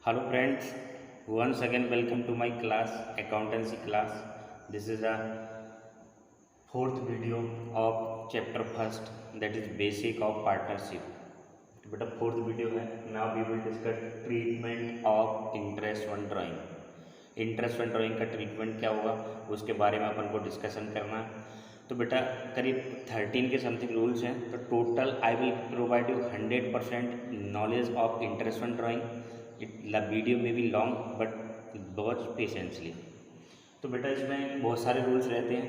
Hello friends, once again welcome to my class, accountancy class. This is a fourth video of chapter first, that is basic of partnership. बेटा fourth video है. Now we will discuss treatment of interest on drawing. Interest on drawing का treatment क्या होगा उसके बारे में अपन को discussion करना है. तो बेटा करीब 13 के समथिंग रूल्स हैं. तो total I will provide you 100% knowledge of interest on drawing. The video may be long but watch patiently. तो बेटा इसमें बहुत सारे रूल्स रहते हैं.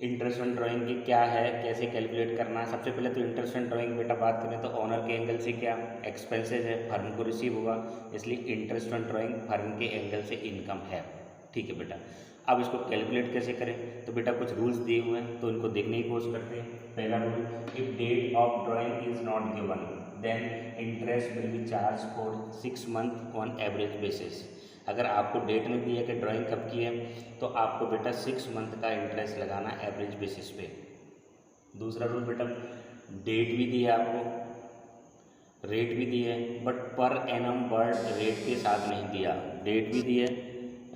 इंटरेस्ट ऑन ड्राइंग की क्या है, कैसे कैलकुलेट करना है. सबसे पहले तो इंटरेस्ट ऑन ड्राइंग बेटा बात करें तो ऑनर के एंगल से क्या एक्सपेंसेस है, फर्म को रिसीव होगा, इसलिए इंटरेस्ट ऑन ड्राइंग फर्म के एंगल से इनकम है. ठीक है बेटा. अब इसको कैलकुलेट कैसे करें, तो बेटा कुछ रूल्स दिए हुए हैं तो इनको देखने की कोशिश करते हैं. पहला rule, if date of drawing is not given then interest will be charge for 6 month on average basis. अगर आपको डेट नहीं दी है कि ड्राइंग कब की है तो आपको बेटा 6 मंथ का इंटरेस्ट लगाना एवरेज बेसिस पे. दूसरा रूल बेटा, डेट भी दी है आपको, रेट भी दी है, but per annum word rate के साथ नहीं दिया. डेट भी दी है,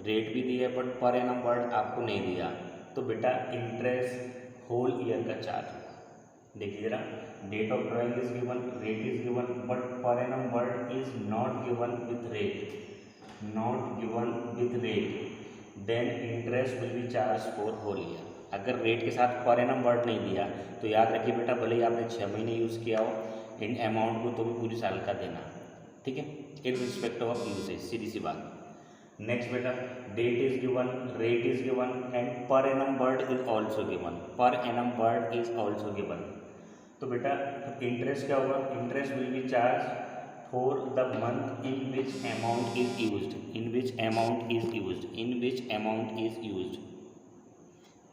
रेट भी दी है, बट पर एनम वर्ड आपको नहीं दिया. तो बेटा इंटरेस्ट होल ईयर का चार्ज. देखिए जरा, date of drawing is given, rate is given, but per annum word is not given with rate, not given with rate, then interest will be charge for whole year. अगर rate के साथ पर annum word नहीं दिया तो याद रखिए बेटा, भले ही आपने 6 महीने यूज़ किया हो इन अमाउंट को तो भी पूरी साल का देना. ठीक है, इन रिस्पेक्ट ऑफ यूसेज, सीधी सी बात. नेक्स्ट बेटा, date is given, rate is given and per annum word is also given, per annum word is also given. तो बेटा इंटरेस्ट क्या होगा, interest will be charge for the month in which amount is used, in which amount is used, in which amount is used,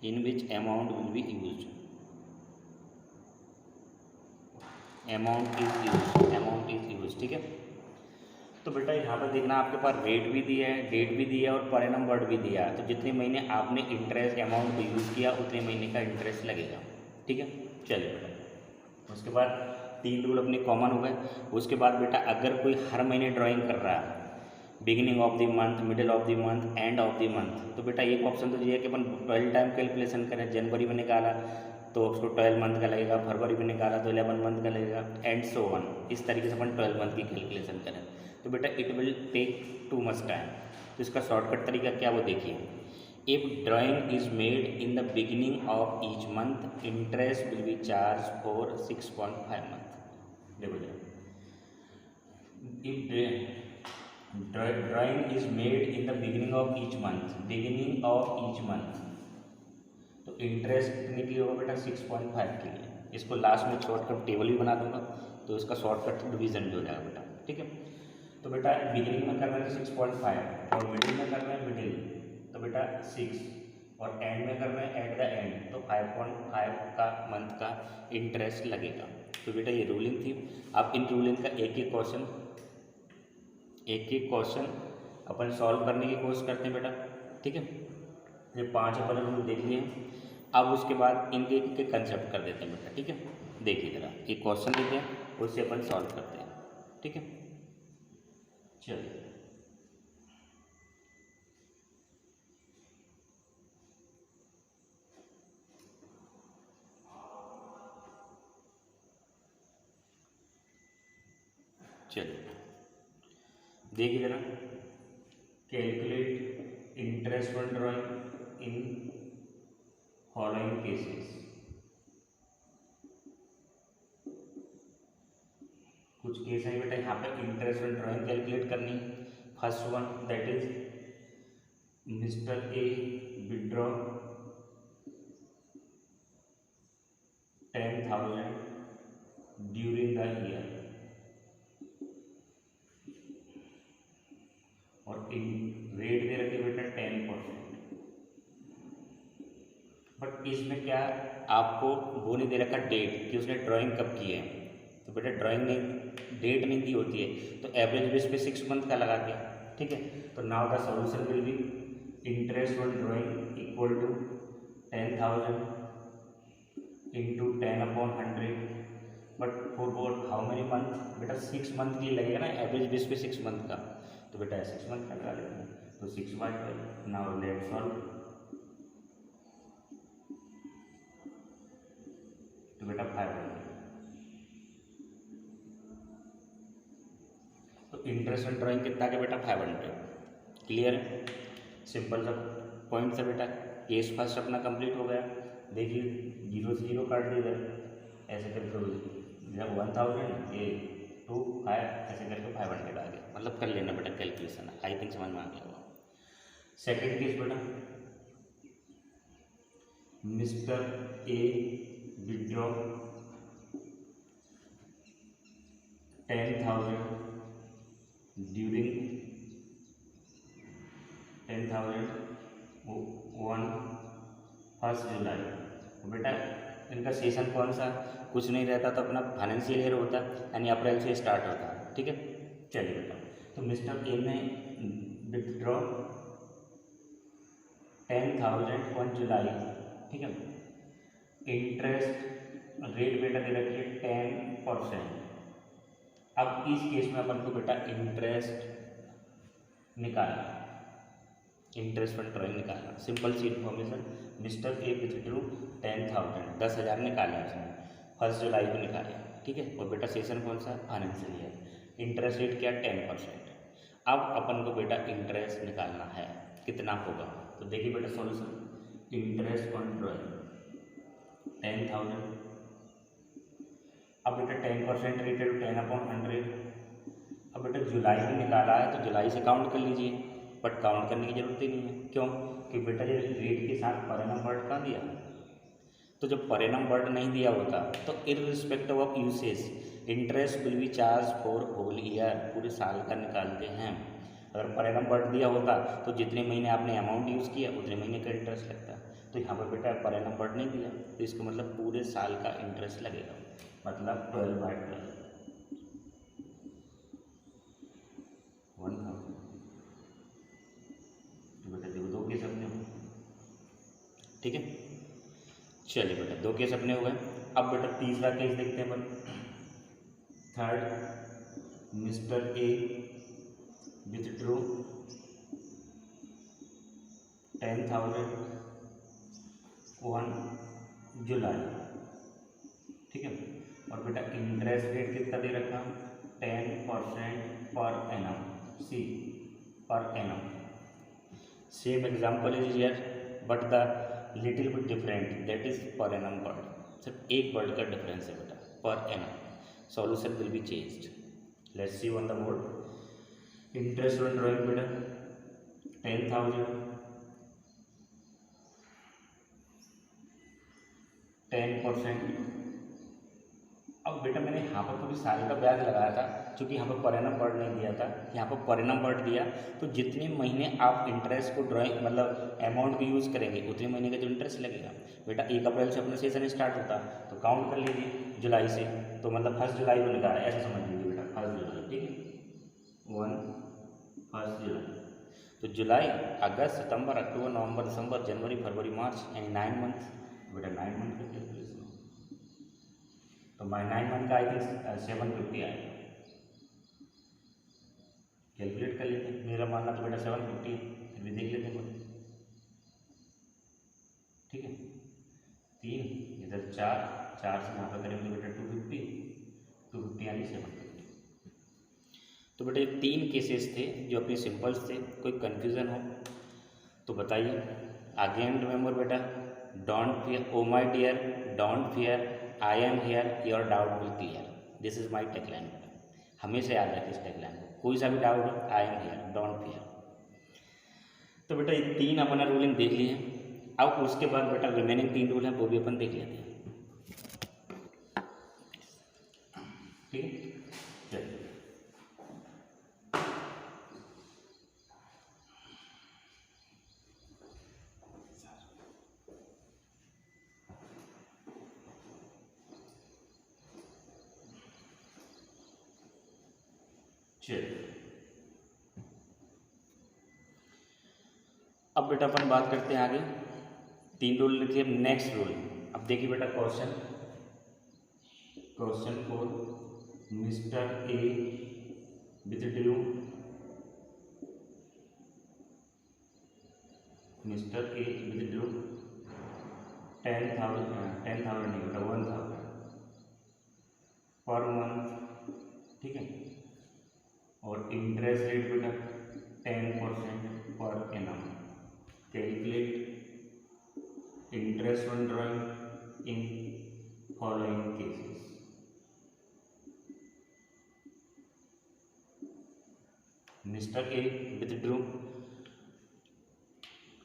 in which amount will be used, amount is used, amount is used. ठीक है. तो बेटा यहाँ पर देखना, आपके पास rate भी दिया है, डेट भी दिया है और पर एनम वर्ड भी दिया है. तो जितने महीने आपने इंटरेस्ट अमाउंट को यूज़ किया उतने महीने का इंटरेस्ट लगेगा. ठीक है. चलिए बेटा, उसके बाद 3 रूल अपने कॉमन हो गए. उसके बाद बेटा अगर कोई हर महीने ड्राइंग कर रहा है, beginning of the month, middle of the month, end of the month, तो बेटा एक ऑप्शन तो ये है कि अपन 12 टाइम कैलकुलेशन करें. जनवरी में निकाला तो उसको 12 मंथ का लगेगा, फरवरी में निकाला तो 11 मंथ का लगेगा, एंड सो ऑन. इस तरीके से अपन 12 मंथ की कैलकुलेशन करें तो बेटा it will take too much time. तो इसका शॉर्टकट तरीका क्या वो देखिए. If drawing is made in the beginning of each month interest will be charge for 6.5 month. देखो जरा, if drawing is made in the beginning of each month, beginning of each month, तो interest कितने के लिए होगा बेटा 6.5 के लिए. इसको लास्ट में शॉर्टकट टेबल भी बना दूंगा तो इसका शॉर्टकट डिवीजन भी हो जाएगा बेटा. ठीक है. तो बेटा बिगिनिंग में करना है 6.5 और मिडिल में करना है मिडिल तो बेटा 6 और एंड में करना है एट द एंड तो 5.5 का मंथ का इंटरेस्ट लगेगा. तो बेटा ये रूलिंग थी. अब इन रूलिंग का एक एक क्वेश्चन अपन सॉल्व करने की कोशिश करते हैं बेटा. ठीक है. ये 5 अपन रूल देख लिए. अब उसके बाद इनके एक कंसेप्ट कर देते हैं बेटा. ठीक है. देखिए जरा, एक क्वेश्चन देते हैं उससे अपन सॉल्व करते हैं. ठीक है. चलिए देखिए जरा, calculate interest on drawing in following cases. कुछ केस है बेटा यहाँ पे इंटरेस्ट ऑन ड्राइंग कैलकुलेट करनी. First one that is mister A withdraw 10,000 during the year और इन रेट दे रखी बेटा 10%. बट इसमें क्या आपको वो नहीं दे रखा डेट कि उसने ड्राइंग कब की है. तो बेटा ड्राइंग नहीं, डेट नहीं दी होती है तो एवरेज बेस पे 6 मंथ का लगा दिया. ठीक है. तो now the solution will be interest on drawing equal to 10,000 into 10/100. But for what how many month बेटा 6 मंथ के लिए लगेगा ना, एवरेज बेस पे 6 मंथ का. तो बेटा 6 मंथ का लगा लेते हैं, तो 6/12। Now let solve. तो बेटा 500। तो इंटरेस्ट ऑन ड्राइंग कितना का बेटा 500। क्लियर है, सिंपल सा पॉइंट था बेटा। केस फर्स्ट अपना कंप्लीट हो गया। देखिए 0 से 0 काट दिया ऐसे करके, 1000 ये 2 5 ऐसे करके 500 आ गया। मतलब कर लेना बेटा कैलकुलेशन, आई थिंक समझ में आ गया होगा। सेकेंड केस बेटा, मिस्टर ए विड्रॉ 10,000 ड्यूरिंग 10,000 1 जुलाई। तो बेटा इनका सेशन कौन सा, कुछ नहीं रहता, तो अपना फाइनेंशियल ईयर होता यानी अप्रैल से स्टार्ट होता है। ठीक है, चलिए बेटा। तो मिस्टर ए ने विथड्रॉ 10,000 1 जुलाई। ठीक है, इंटरेस्ट रेट बेटा दे रखिए 10%। अब इस केस में अपन को बेटा इंटरेस्ट निकालना, इंटरेस्ट ऑन ड्राइंग निकालना। सिंपल सी इन्फॉर्मेशन, मिस्टर ए विथड्रू 10,000 10,000 निकाले उसने, 1 जुलाई को निकाले। ठीक है, और बेटा सेशन कौन सा, फाइनेंशियल ईयर। इंटरेस्ट रेट क्या 10%। अब अपन को बेटा इंटरेस्ट निकालना है, कितना होगा। तो देखिए बेटा सॉल्यूशन, इंटरेस्ट ऑन ड्राइंग 10,000। अब बेटा 10% रेट है 10/100। अब बेटा जुलाई में निकाला है तो जुलाई से काउंट कर लीजिए, बट काउंट करने की जरूरत ही नहीं है। क्यों कि बेटा ये रेट के साथ पर एनम वर्ड का दिया, तो जब पर एनम वर्ड नहीं दिया होता तो irrespective of usage interest will be charge for whole year, पूरे साल का निकालते हैं। अगर पर एनम वर्ड दिया होता तो जितने महीने आपने अमाउंट यूज़ किया उतने महीने का इंटरेस्ट लगता। तो यहाँ पर बेटा पर एनम वर्ड नहीं दिया, तो इसको मतलब पूरे साल का इंटरेस्ट लगेगा, मतलब 12/12 1000। तो बेटा देखो 2 केस अपने हो। ठीक है, चलिए बेटा 2 केस अपने हो गए। अब बेटा तीसरा केस देखते हैं अपन। थर्ड, मिस्टर ए विथड्रू 10,000 1 जुलाई। ठीक है, और बेटा इंटरेस्ट रेट कितना दे रखा, 10% पर annum, see per annum. Same example is here but the little bit different, that is per annum word, सिर्फ एक वर्ड का डिफरेंस है बेटा, per annum. Solution will be changed, let's see on the board. Interest on drawing बेटा 10,000 10%। अब बेटा मैंने यहाँ पर पूरी साल का ब्याज लगाया था, क्योंकि यहाँ पर पर एनम वर्ड नहीं दिया था, यहाँ पर पर एनम वर्ड दिया, तो जितने महीने आप इंटरेस्ट को ड्राइंग मतलब अमाउंट को यूज़ करेंगे उतने महीने का जो इंटरेस्ट लगेगा। बेटा 1 अप्रैल से अपना सेशन स्टार्ट होता तो काउंट कर लीजिए जुलाई से, तो मतलब 1 जुलाई को निकाला, ऐसा समझ लीजिए बेटा 1 जुलाई। ठीक है, 1 जुलाई। तो जुलाई अगस्त सितंबर अक्टूबर नवंबर दिसंबर जनवरी फरवरी मार्च यानी 9 मंथ। बेटा 9 मंथ का कैलकुलेशन, तो 9 मंथ का आई थिंक 750 आएगा। कैलकुलेट कर लेते हैं, मेरा मानना तो बेटा 750 है, फिर भी देख लेते हैं। ठीक है, 3 इधर 4 से यहाँ पर करेंगे बेटा 250 यानी 750। तो बेटा ये 3 केसेस थे जो अपने सिंपल्स थे। कोई कन्फ्यूज़न हो तो बताइए। अगेन रिमेंबर बेटा, don't fear, oh my dear don't fear, I am here, your doubt will clear. This is my tagline. हमेशा याद रखिए इस टैगलाइन को, कोई सा भी डाउट हो, आई एम हियर डोंट फियर। तो बेटा ये 3 अपना रूलिंग देख लिए हैं। अब उसके बाद बेटा रिमेनिंग 3 रूल हैं वो भी अपन देख लेते हैं। ठीक है, चलिए अब बेटा अपन बात करते हैं आगे। 3 रूल लिखिए। नेक्स्ट रूल, अब देखिए बेटा question 4, mister A withdrew mister A withdrew 10,000 नहीं बेटा 1,000 पर मंथ, ठीक है। और इंटरेस्ट रेट बेटा 10% per annum. Calculate interest on drawing in following cases. Mister A withdrew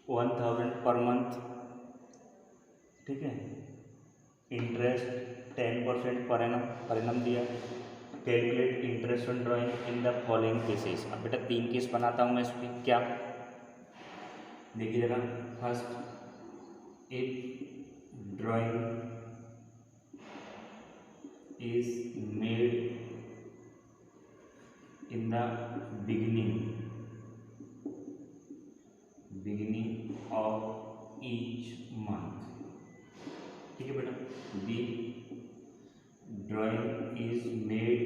1,000 per month, ठीक है। इंटरेस्ट 10% पर एनम दिया। Calculate interest on drawing in the following cases. अब बेटा 3 केस बनाता हूँ मैं इस पर। क्या देखिए जरा, first, if drawing is made in the beginning of each month, ठीक है बेटा। the drawing is made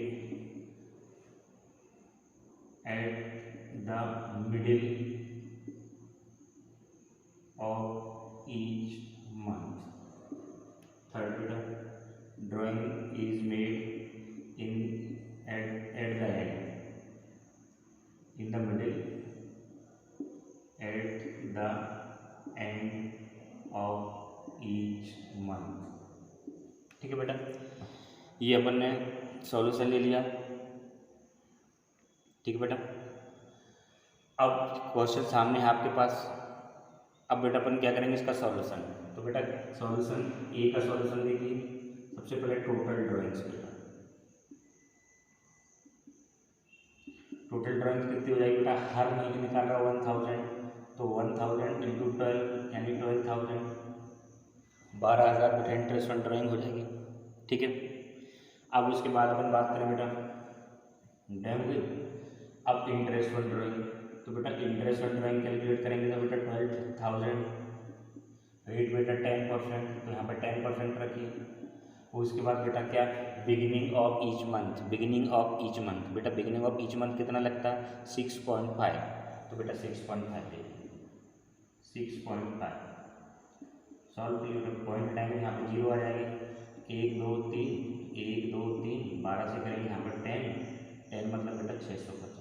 at the middle of each month। third बेटा, drawing is made at the end, in the middle, at the end of each month, ठीक है बेटा। ये अपन ने solution ले लिया, ठीक है बेटा। अब क्वेश्चन सामने है आपके पास। अब बेटा अपन क्या करेंगे इसका सॉल्यूशन। तो बेटा सॉल्यूशन ए का सॉल्यूशन देखिए। सबसे पहले टोटल ड्राइंग्स बेटा, टोटल ड्राइंग्स कितनी हो जाएगी बेटा, हर महीने निकाल रहा 1,000, तो 1,000 इंटू 12 यानी 12,000, 12,000 बेटा इंटरेस्ट ऑन ड्राइंग हो जाएगी, ठीक है। अब उसके बाद अपन बात करें बेटा डन हुई। अब इंटरेस्ट ऑन ड्राइंग, तो बेटा इंटरेस्ट ऑन ड्राइंग कैलकुलेट करेंगे तो बेटा 12,000, रेट बेटा 10%, तो यहाँ पर 10% रखिए। उसके बाद बेटा क्या, beginning of each month, beginning of each month, बेटा बिगिनिंग ऑफ ईच मंथ कितना लगता है 6.5, तो बेटा 6.5 दे 6.5 सॉल्व करिए। तो पॉइंट टाइम यहाँ पे 0 आ जाएगी। 1 2 3 1 2 3 12 से करेंगे यहाँ पर 10 मतलब बेटा 650।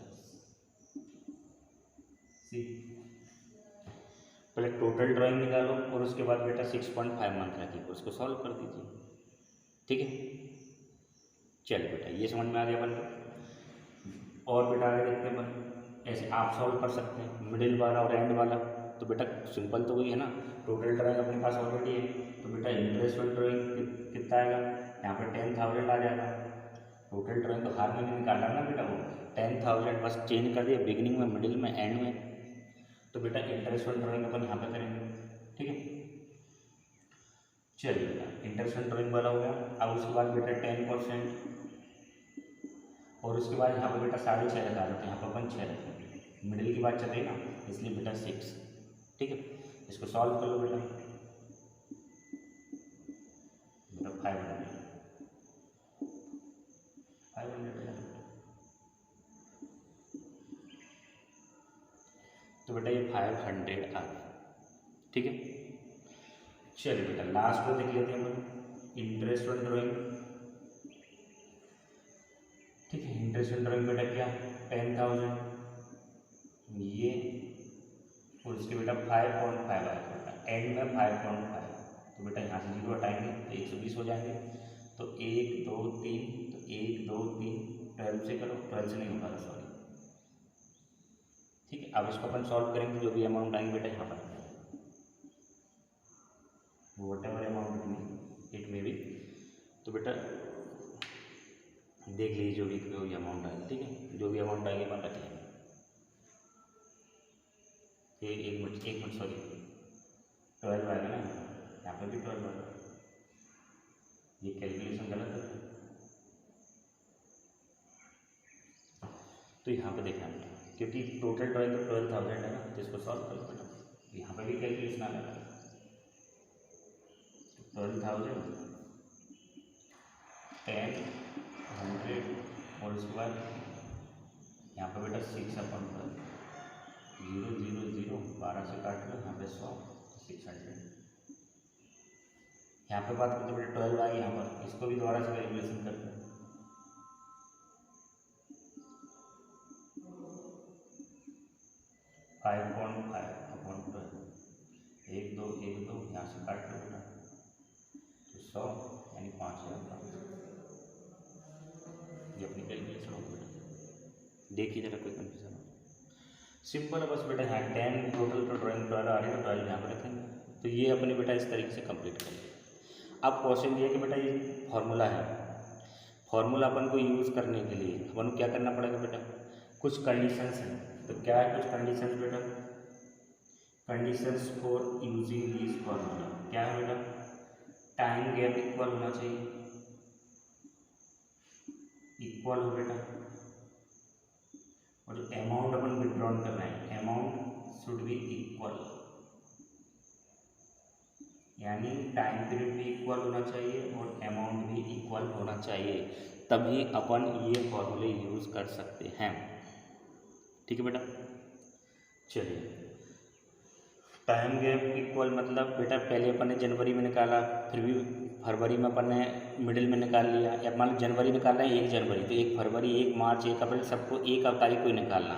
पहले टोटल ड्राइंग निकालो और उसके बाद बेटा 6.5 मंथ रखिए, उसको सॉल्व कर दीजिए, ठीक है। चलिए बेटा ये समझ में आ गया अपन को। और बेटा आगे देखते हैं अपन, ऐसे आप सॉल्व कर सकते हैं मिडिल वाला और एंड वाला। तो बेटा सिंपल तो वही है ना, टोटल ड्राइंग अपने पास ऑलरेडी है, तो बेटा इंटरेस्ट ऑन ड्राइंग कितना आएगा, यहाँ पर 10,000 आ जाएगा। टोटल ड्राइंग तो हर महीने निकालना ना बेटा, वो 10,000 बस चेंज कर दिया बिगिनिंग में, मिडिल में, एंड में। तो बेटा इंटरेस्ट ऑन ड्राइंग अपन यहाँ पे करेंगे, ठीक है। चलिए बेटा इंटरेस्ट ऑन ड्राइंग वाला हो गया। अब उसके बाद बेटा 10% और उसके बाद यहाँ पर बेटा 6.5 लगा देते हैं, यहाँ पर अपन 6 रखेंगे, मिडिल की बात चल रही है ना, इसलिए बेटा 6, ठीक है। इसको सॉल्व कर लो बेटा 500 तो बेटा ये 500 आ गया, ठीक है। चलिए बेटा लास्ट में देख लेते हैं अपन इंटरेस्ट ऑन ड्राइंग, ठीक है। इंटरेस्ट ऑन ड्राइंग बेटा क्या 10,000 ये, और इसके बेटा 5.5 आएगा बेटा, एंड में 5.5, तो बेटा यहाँ से 0 हटाएंगे तो 120 हो जाएंगे। तो 1 2 3, तो 1 2 3 12 से करो, 12 से नहीं होगा सॉरी, ठीक है। अब इसको अपन सॉल्व करेंगे, जो भी अमाउंट आएंगे बेटा यहाँ पर what ever amount it may be, तो बेटा देख लीजिए जो भी अमाउंट आएगी, ठीक है। जो भी अमाउंट आएगी अपन रख लेंगे। एक मिनट सॉरी 12 आएगा ना, यहाँ पर भी 12 आएगा, ये कैलकुलेशन गलत है, तो यहाँ पे देखना बेटा, क्योंकि टोटल ड्राइंग तो 12,000 है ना, तो इसको सॉल्व कर लो बेटा, यहाँ पे भी कैलकुलेशन आ रहा है 12,000 10 100 और उसके बाद यहाँ पर बेटा 6/12, 0 0 0, 12 से काट लो, यहाँ पे 100, 600। यहाँ पे बात करते बेटा 12 आई, यहाँ पर इसको भी दोबारा से कैलकुलेशन करते हैं। 5.5 अपॉन 12, 1 2 1 2, यहाँ से काट लो बेटा, तो 100 यानी 5000। ये अपनी कैलकुलेशन होगी बेटा, देखिए जरा कोई कंफ्यूजन हो। सिंपल है बस बेटा, यहाँ 10 टोटल तो ड्राइंग 12 आ रही है, तो 12 यहाँ पर रखेंगे। तो ये अपने बेटा इस तरीके से कंप्लीट करेंगे। अब क्वेश्चन दिया कि बेटा ये फॉर्मूला है, फॉर्मूला अपन को यूज़ करने के लिए अपन को क्या करना पड़ेगा बेटा, कुछ कंडीशंस हैं। तो क्या है कुछ कंडीशंस बेटा, conditions for using this formula क्या है बेटा, टाइम गैप इक्वल होना चाहिए, इक्वल हो बेटा, और जो अमाउंट अपन विड्रॉन कर रहे हैं अमाउंट शुड बी इक्वल, यानी टाइम पीरियड भी इक्वल होना चाहिए और अमाउंट भी इक्वल होना चाहिए, तभी अपन ये फॉर्मूले यूज़ कर सकते हैं। ठीक है बेटा, चलिए टाइम गैप इक्वल मतलब बेटा पहले अपन ने जनवरी में निकाला, फिर भी फरवरी में अपन ने मिडिल में निकाल लिया, या मान लो जनवरी निकाल रहे हैं 1 जनवरी, तो 1 फरवरी 1 मार्च 1 अप्रैल सबको 1 तारीख को ही निकालना।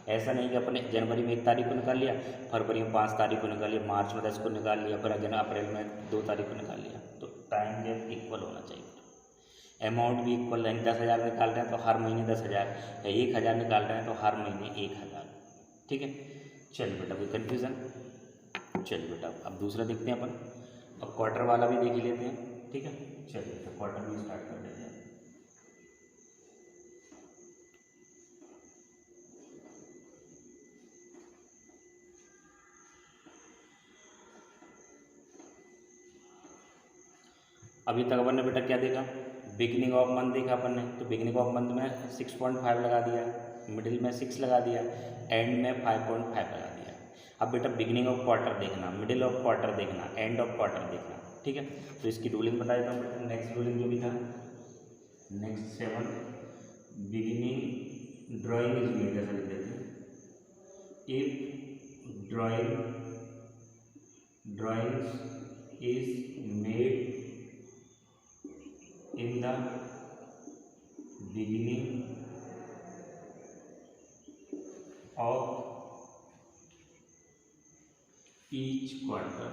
ऐसा नहीं कि अपने जनवरी में 1 तारीख को निकाल लिया, फरवरी में 5 तारीख को निकाल लिया, मार्च में 10 को निकाल लिया, फिर अगले अप्रैल में 2 तारीख को निकाल लिया। तो टाइम गैप इक्वल होना चाहिए। अमाउंट भी इक्वल, यानी 10,000 निकाल रहे हैं तो हर महीने 10,000, या 1,000 निकाल रहे हैं तो हर महीने 1,000। ठीक है, चलिए बेटा कोई कन्फ्यूज़न। चलिए बेटा अब दूसरा देखते हैं अपन, अब क्वार्टर वाला भी देख ही लेते हैं। ठीक है, चलिए तो क्वार्टर भी स्टार्ट कर देते हैं। अभी तक अपन ने बेटा क्या देखा, बिगिनिंग ऑफ मंथ देखा अपन ने, तो बिगिनिंग ऑफ मंथ में 6.5 लगा दिया, मिडिल में 6 लगा दिया, एंड में 5.5 लगा दिया। अब बेटा बिगिनिंग ऑफ क्वार्टर देखना, मिडिल ऑफ क्वार्टर देखना, एंड ऑफ क्वार्टर देखना। ठीक है, तो इसकी रूलिंग बता देता हूँ बेटा। नेक्स्ट रूलिंग जो भी था, next 7 beginning drawing is made, ऐसा लिख देते हैं, if drawings is made in the beginning of each quarter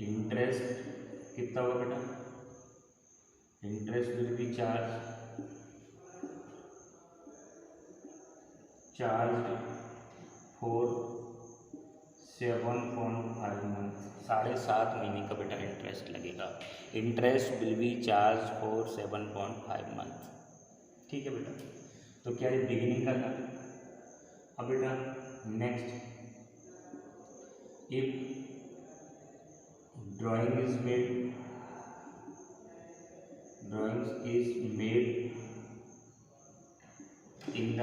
interest कितना होगा बेटा, interest will be charge for 7.5 month, 7.5 महीने का बेटा इंटरेस्ट लगेगा। Interest will be charge for 7.5 month. ठीक है बेटा, तो क्या ये बिगिनिंग का था। अब बेटा next, if drawing is made in the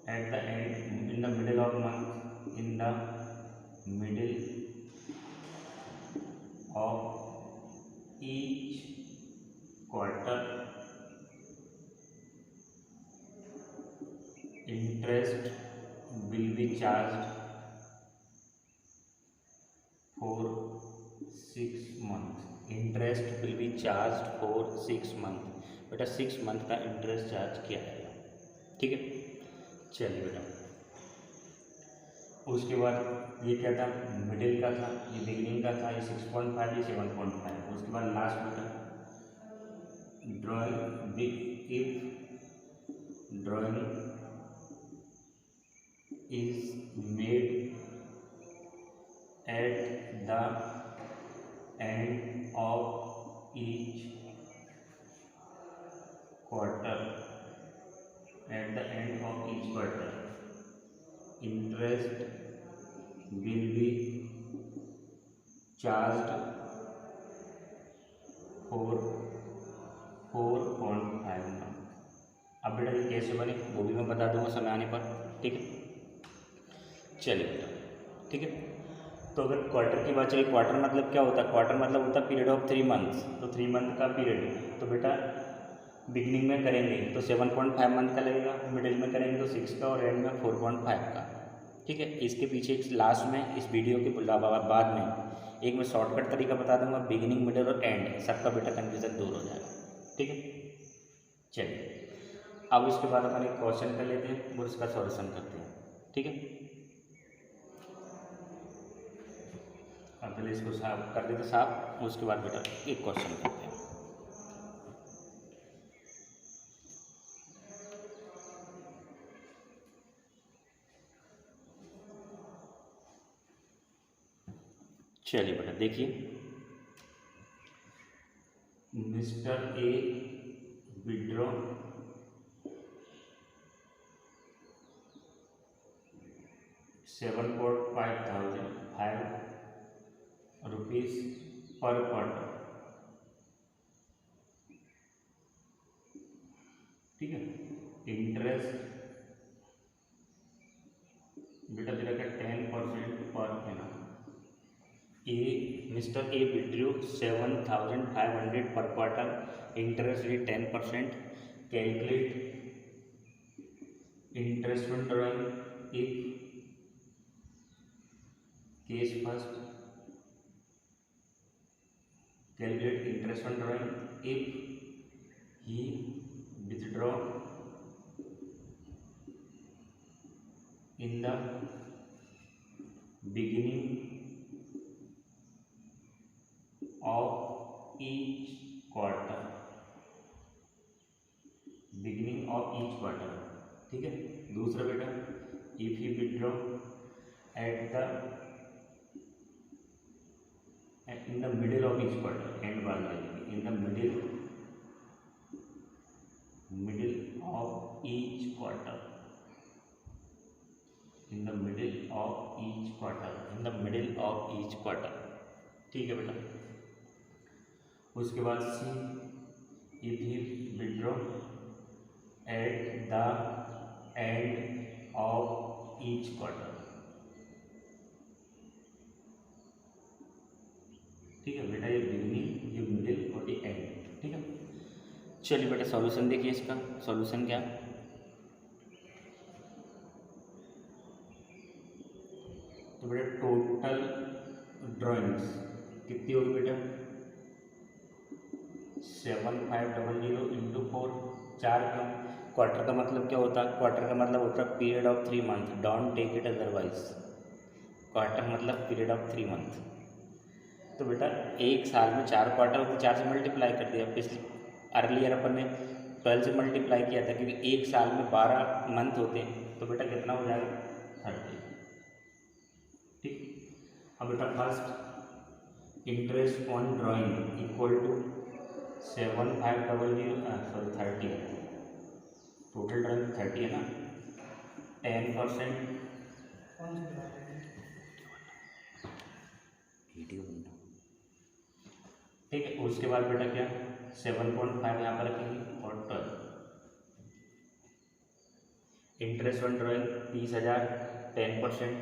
at the end, in the middle of month, in the middle of each quarter, interest will be charged for 6 months. Interest will be charged for 6 months. बेटा 6 month का interest charge किया जाएगा। ठीक है, चलिए बेटा उसके बाद ये क्या था, मिडिल का था, ये बिगिनिंग का था, ये 6.5, ये 7.5। उसके बाद लास्ट बेटा drawing, if drawing is made at the end of each quarter, at the end of each quarter, interest will be charged for 4.5 month. अब बेटा ये कैसे बने वो भी मैं बता दूंगा समय आने पर। ठीक है, चलिए बेटा ठीक है। तो अगर क्वार्टर की बात चले, क्वार्टर मतलब क्या होता है, क्वार्टर मतलब होता है पीरियड ऑफ 3 मंथ्स। तो 3 मंथ का पीरियड, तो बेटा बिगनिंग में करेंगे तो 7.5 मंथ का लगेगा, मिडिल में करेंगे तो 6 का और एंड में 4.5 का। ठीक है, इसके पीछे लास्ट में इस वीडियो के बाद में एक मैं शॉर्टकट तरीका बता दूंगा, बिगिनिंग मिडिल और एंड, सबका बेटा कन्फ्यूजन दूर हो जाएगा। ठीक है, चलिए अब इसके बाद अपन एक क्वेश्चन कर लेते हैं और उसका सॉल्यूशन करते हैं। ठीक है, अब पहले इसको साफ कर देते साफ, उसके बाद बेटा एक क्वेश्चन करते हैं। चलिए बेटा देखिए, मिस्टर ए विड्रॉ ₹7,500 पर क्वार्टर। ठीक है, इंटरेस्ट बेटा दे रखा 10% per annum. Mister A withdraw 7,500 पर quarter, interest rate 10%। Calculate interest on drawing if case first, calculate interest on drawing if he withdraw in the beginning of each quarter, beginning of each quarter। ठीक है, दूसरा बेटा if he withdraw at the in the middle of each quarter, end बाद लगेगी, in the middle of each quarter, in the middle of each quarter, in the middle of each quarter। ठीक है बेटा, उसके बाद सी if he withdraw at the end of each quarter। ठीक है बेटा, ये बिगिनिंग, ये मिडिल और ये एंड। ठीक है, चलिए बेटा सॉल्यूशन देखिए, इसका सॉल्यूशन क्या, तो बेटा टोटल ड्राइंग्स कितनी होगी बेटा 7,500 इंटू 4, 4 का क्वार्टर का मतलब क्या होता है, क्वार्टर का मतलब होता है period of 3 month, don't take it otherwise. Quarter मतलब पीरियड ऑफ 3 मंथ। तो बेटा एक साल में 4 क्वार्टर होते, 4 से मल्टीप्लाई कर दिया। पिछले अर्लियर अपन ने 12 से मल्टीप्लाई किया था, क्योंकि एक साल में 12 मंथ होते हैं, तो बेटा कितना हो जाएगा 30। ठीक, अब बेटा first interest on drawing equal to 30, total drawing 30 है ना, 10% वीडियो बनना। ठीक है, उसके बाद बेटा क्या 7.5 यहाँ पर रखेंगे और 12। Interest on drawing 30,000, 10%।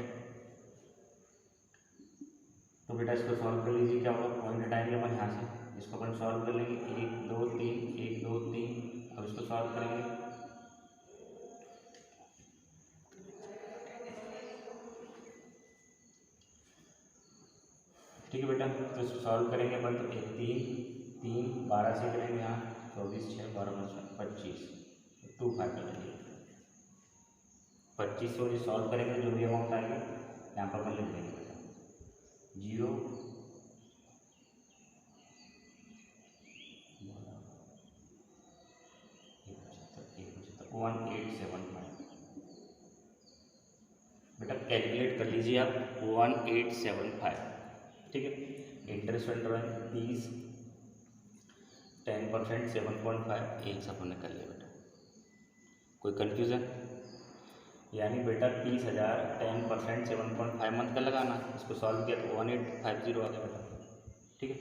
तो बेटा इसको सॉल्व कर लीजिए, क्या होगा, पॉइंट हटाएंगे अपन यहाँ से, इसको अपन सॉल्व कर लेंगे, 1 2 3, 1 2 3। अब इसको सॉल्व करेंगे, ठीक है बेटा, तो इसको सॉल्व करेंगे अपन, तो 1 3 3 12 से करेंगे यहाँ, 24 6 12 25, 2 5 करेंगे, 25 से सॉल्व करेंगे, जो भी अमाउंट आएगी यहाँ पर अपन लिख देंगे बेटा 0 1875। बेटा कैलकुलेट कर लीजिए आप 1875। ठीक है, इंटरेस्ट ऑन ड्राइंग 30, 10%, 7.5, एक सब हमने कर लिया बेटा। कोई कन्फ्यूज़न, यानी बेटा 30,000, 10%, 7.5 मंथ का लगाना, इसको सॉल्व किया तो 1850 आ गया बेटा। ठीक है,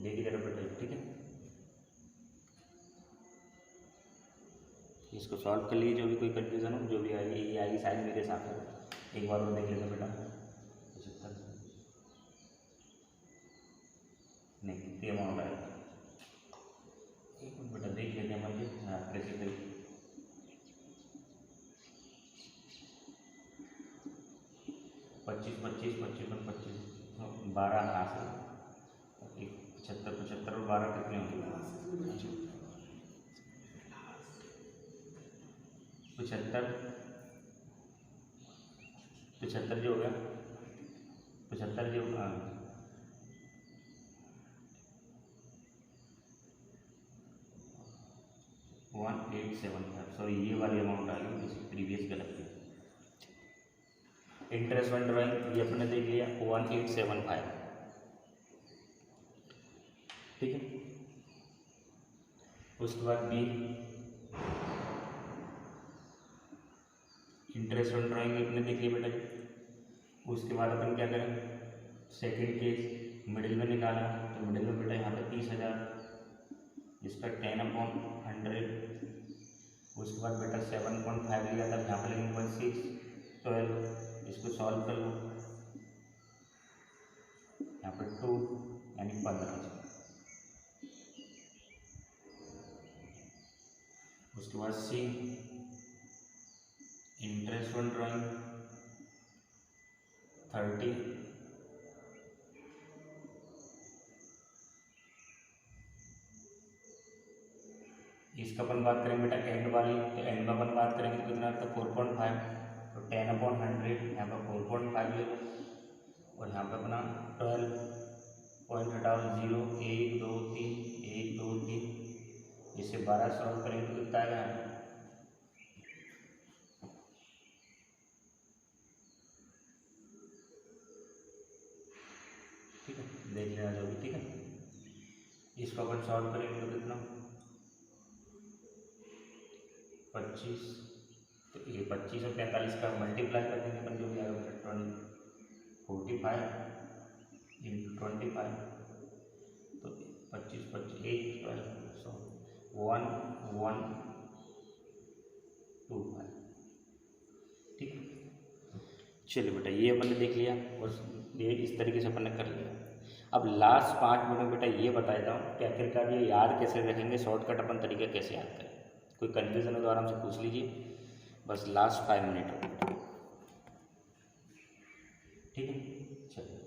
देखिए जरा बेटा। ठीक है, इसको सॉल्व कर लीजिए, जो भी कोई कन्फ्यूज़न हो, जो भी आएगी ये आएगी शायद मेरे साथ है, एक बार और देख लेते बेटा। 75 नहीं कितनी अमाउंट आएगा, एक मिनट बेटा देख लेते हैं मुझे। हाँ कैसे करिए, 25 25 25 और 25 12 कहाँ से, 75 75 और 12 कितने होंगे, 75 75 जो हो गया, 75 जो 1875, सॉरी ये वाली अमाउंट आ गई, इसकी प्रीवियस गलत थी। इंटरेस्ट ऑन ड्राइंग ये अपने देख लिया 1875, ठीक है। उसके बाद बी इंटरेस्ट ऑन ड्राइंग अपने देख लिया बेटा जी। उसके बाद अपन क्या करें, सेकंड केस मिडिल में निकाला, तो मिडिल में बेटा यहाँ पे 30,000, इसका 10/100। उसके बाद बेटा 7.5 लिया था, यहाँ पर लगेंगे 16 12, इसको सॉल्व कर लो, यहाँ पर 2 यानी 15। उसके बाद सी इंटरेस्ट ऑन ड्राइंग 30, इसका अपन बात करेंगे बेटा एंड वाली, तो एंड में अपन बात करेंगे तो कितना था 4.5, तो 10/100 यहाँ पर 4.5 ले, और यहाँ पे अपना 12 पॉइंट हटाओ 0 1 2 3 1 2 3, इसे 12 सॉल्व करेंगे तो कितना आएगा, ठीक है देख लेना जो भी, ठीक है। इसको अपन सॉल्व करेंगे तो कितना 25, तो ये 25 और 45 का मल्टीप्लाई कर देंगे अपन, जो भी आएगा 45 इंटू 25, तो 25 25 8 12 100 1125, ठीक है। चलिए बेटा ये अपन ने देख लिया, और ये इस तरीके से अपन ने कर लिया। अब लास्ट 5 मिनट में बेटा ये बता देता हूँ कि आखिरकार ये याद कैसे रखेंगे, शॉर्टकट अपन तरीका कैसे याद करें। कोई कन्फ्यूजन हो तो आराम से पूछ लीजिए, बस लास्ट 5 मिनट हो, ठीक है। चलिए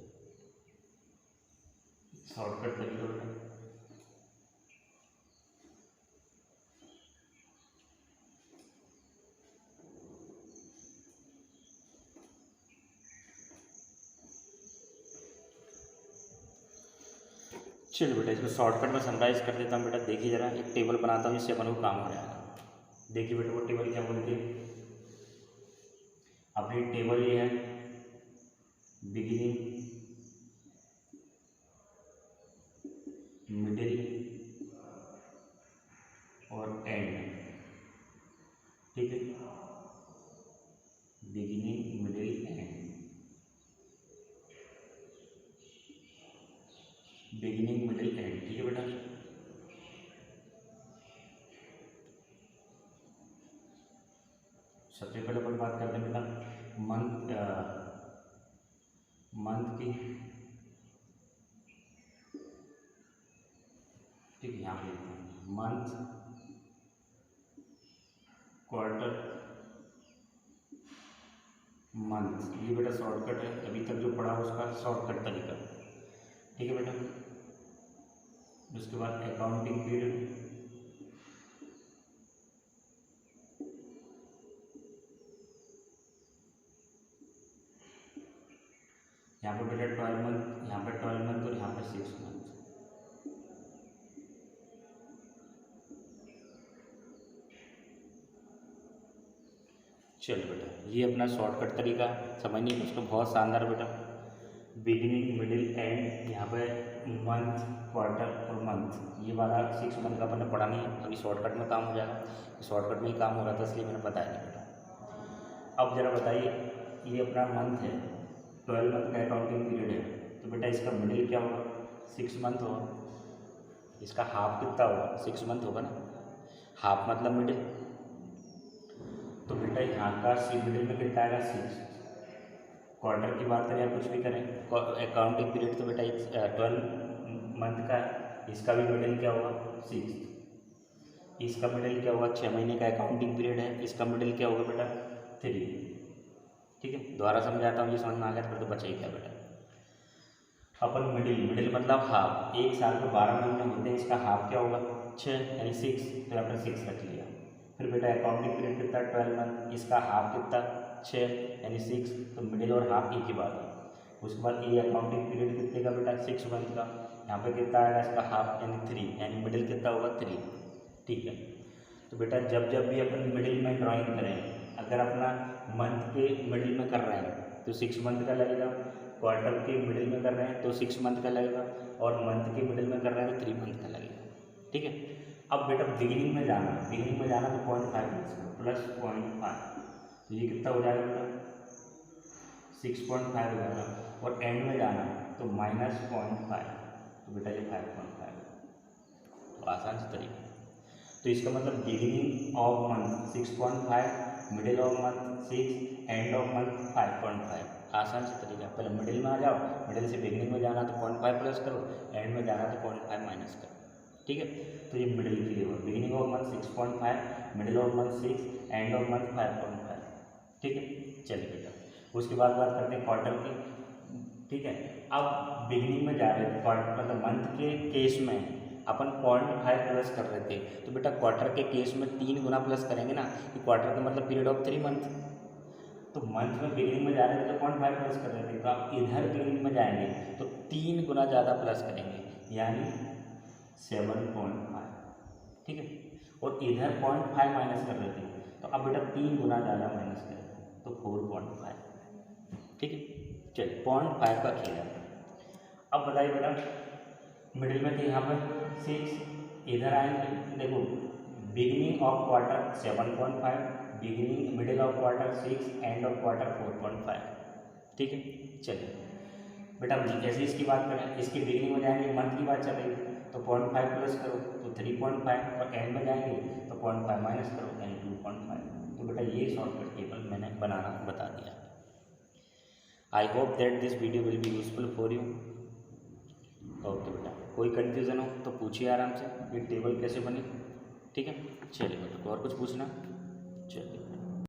शॉर्टकट तरीका बेटा, चलो बेटा इसको शॉर्टकट में समराइज कर देता हूँ बेटा। देखिए जरा एक टेबल बनाता हूँ, इससे अपन को काम हो जाएगा। देखिए बेटा वो टेबल क्या बोलती है, अपनी टेबल ये है बिगिनिंग मिडिल और एंड, ठीक है, beginning middle and, beginning middle and, ठीक है बेटा। सबसे पहले अपन बात करते हैं बेटा मंथ की, ठीक है, यहाँ पे मंथ, क्वार्टर, मंथ, ये बेटा शॉर्टकट है, अभी तक जो पढ़ा उसका शॉर्टकट तरीका, ठीक है बेटा। उसके बाद अकाउंटिंग पीरियड, यहाँ पे बेटा 12 मंथ, यहाँ पे 12 मंथ और यहाँ पे 6 मंथ। चलो बेटा ये अपना शॉर्टकट तरीका समझने की उसको बहुत शानदार बेटा। बिगिनिंग मिडिल एंड, यहाँ पे मंथ क्वार्टर और मंथ, ये वाला 6 मंथ का अपन ने पढ़ा नहीं है, अभी शॉर्टकट में काम हो जाएगा। शॉर्टकट में ही काम हो रहा था इसलिए मैंने बताया नहीं बेटा। अब जरा बताइए ये अपना मंथ है, 12 मंथ का अकाउंटिंग पीरियड है, तो बेटा इसका मिडिल क्या होगा, 6 मंथ होगा। इसका हाफ कितना होगा, 6 मंथ होगा ना, हाफ मतलब मिडिल, तो बेटा यहाँ का सी मिडिल में कितना आएगा 6। क्वार्टर की बात करें या कुछ भी करें, अकाउंटिंग पीरियड तो बेटा 12 मंथ का है, इसका भी मिडिल क्या होगा 6, इसका मिडिल क्या होगा 6 महीने का अकाउंटिंग पीरियड है, इसका मिडिल क्या होगा बेटा 3। ठीक है, दोबारा समझाता हूँ, ये समझ में आ गया फिर तो बचा ही क्या बेटा। अपन मिडिल मतलब हाफ, एक साल में 12 महीने होते हैं, इसका हाफ क्या होगा 6 यानी 6, तो यहाँ पर 6 रख लिया। फिर बेटा अकाउंटिंग पीरियड कितना 12 मंथ, इसका हाफ कितना 6 यानी 6, तो मिडिल और हाफ एक ही बात है। उसके बाद ये अकाउंटिंग पीरियड कितने का बेटा 6 मंथ का, यहाँ पे कितना आएगा इसका हाफ यानी 3, यानी मिडिल कितना होगा 3। ठीक है, तो बेटा जब जब भी अपन मिडिल में ड्राइंग करें, अगर अपना मंथ के मिडिल में कर रहे हैं तो 6 मंथ का लगेगा, क्वार्टर के मिडिल में कर रहे हैं तो 6 मंथ का लगेगा, और मंथ के मिडिल में कर रहे हैं तो 3 मंथ का लगेगा। ठीक है, अब बेटा बिगिनिंग में जाना, बिगिनिंग में जाना तो 0.5 प्लस 0.5, तो ये कितना हो जाएगा बेटा 6.5 हो जाएगा, और एंड में जाना तो -0.5, तो बेटा ये 5.5, तो आसान से तरीका। तो इसका मतलब beginning of month 6.5, middle of month 6, end of month 5.5, आसान से तरीका। पहले मिडिल में आ जाओ, मिडिल से बिगिनिंग में जाना तो 0.5 प्लस करो, एंड में जाना तो 0.5 माइनस करो। ठीक है, तो ये मिडिल के लिए हुआ, beginning of month 6.5, middle of month 6, end of month 5.5। ठीक है, चलिए बेटा उसके बाद बात करते हैं क्वार्टर की। ठीक है, अब बिगिनिंग में जा रहे थे, क्वार्टर मतलब मंथ के केस में अपन 0.5 प्लस कर रहे थे, तो बेटा क्वार्टर के केस में 3 गुना प्लस करेंगे ना, कि क्वार्टर का मतलब पीरियड ऑफ 3 मंथ, तो मंथ में बिगिनिंग में जा रहे थे तो 0.5 प्लस कर रहे थे, तो आप इधर बिगिनिंग में जाएंगे तो 3 गुना ज़्यादा प्लस करेंगे, यानी 7.5। ठीक है, और इधर 0.5 माइनस कर रहे थे, तो अब बेटा 3 गुना ज़्यादा माइनस करेंगे तो 4.5। ठीक है, चलिए 0.5 का खेल है। अब बताइए बेटा मिडिल में थे यहाँ पर 6, इधर आएंगे, देखो beginning of quarter 7.5, beginning middle of quarter 6, end of quarter 4.5। ठीक है, चलिए बेटा जैसे इसकी बात करें, इसकी बिगिनिंग में जाएंगे मंथ की बात चल रही है तो 0.5 प्लस करो तो 3.5, और एंड में जाएंगे तो 0.5 माइनस करो यानी 2.5। तो बेटा ये शॉर्टकट टेबल मैंने बनाना बता दिया। I hope that this video will be useful for you. Okay बेटा, कोई कन्फ्यूज़न हो तो पूछिए आराम से, ये टेबल कैसे बनी। ठीक है, चलिए बेटा और कुछ पूछना, चलिए।